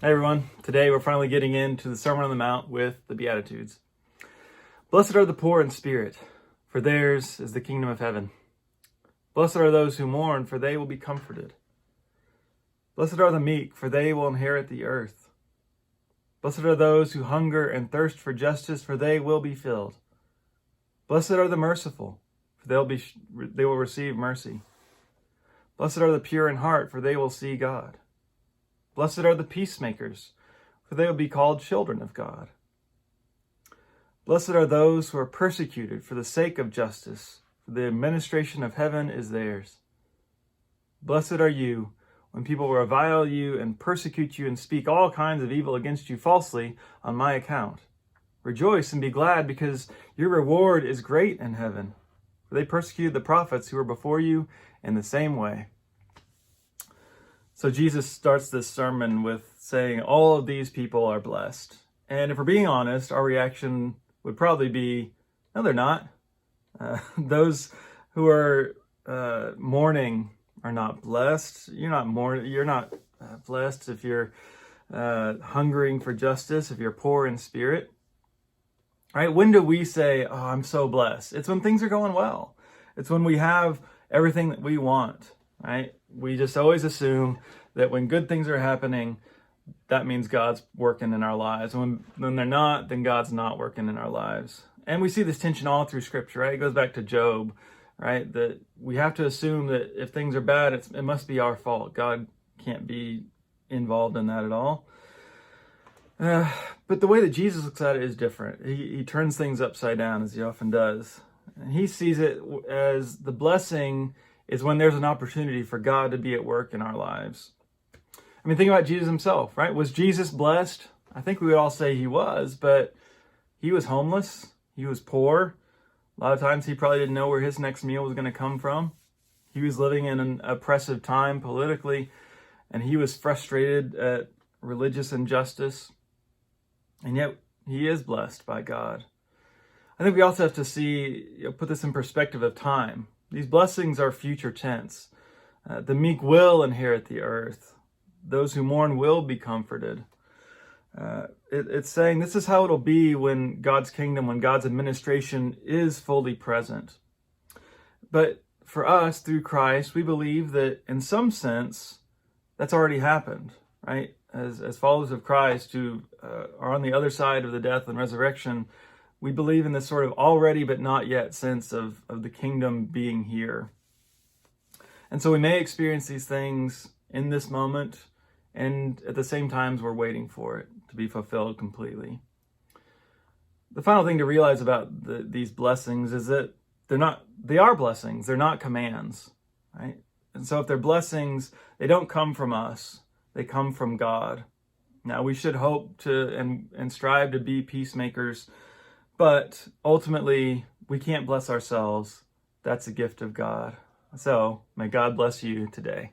Hey everyone, today we're finally getting into the Sermon on the Mount with the Beatitudes. Blessed are the poor in spirit, for theirs is the kingdom of heaven. Blessed are those who mourn, for they will be comforted. Blessed are the meek, for they will inherit the earth. Blessed are those who hunger and thirst for justice, for they will be filled. Blessed are the merciful, for they will receive mercy. Blessed are the pure in heart, for they will see God. Blessed are the peacemakers, for they will be called children of God. Blessed are those who are persecuted for the sake of justice, for the administration of heaven is theirs. Blessed are you when people revile you and persecute you and speak all kinds of evil against you falsely on my account. Rejoice and be glad, because your reward is great in heaven, for they persecuted the prophets who were before you in the same way. So Jesus starts this sermon with saying all of these people are blessed. And if we're being honest, our reaction would probably be, no, they're not. Those who are mourning are not blessed. You're not blessed if you're hungering for justice, if you're poor in spirit. Right? When do we say, oh, I'm so blessed? It's when things are going well. It's when we have everything that we want, right? We just always assume that when good things are happening, that means God's working in our lives. When they're not, then God's not working in our lives. And we see this tension all through Scripture, right? It goes back to Job, right? That we have to assume that if things are bad, it must be our fault. God can't be involved in that at all. But the way that Jesus looks at it is different. He turns things upside down, as he often does. And he sees it as the blessing is when there's an opportunity for God to be at work in our lives. I mean, think about Jesus himself, right? Was Jesus blessed? I think we would all say he was, but he was homeless. He was poor. A lot of times he probably didn't know where his next meal was going to come from. He was living in an oppressive time politically, and he was frustrated at religious injustice. And yet he is blessed by God. I think we also have to put this in perspective of time. These blessings are future tense. The meek will inherit the earth. Those who mourn will be comforted. It's saying this is how it'll be when God's kingdom, when God's administration is fully present. But for us, through Christ, we believe that in some sense, that's already happened, right? As followers of Christ who are on the other side of the death and resurrection, we believe in this sort of already but not yet sense of the kingdom being here. And so we may experience these things in this moment, and at the same time we're waiting for it to be fulfilled completely. The final thing to realize about these blessings is that they are blessings, they're not commands, right? And so if they're blessings, they don't come from us, they come from God. Now we should hope to and strive to be peacemakers, but ultimately, we can't bless ourselves. That's a gift of God. So may God bless you today.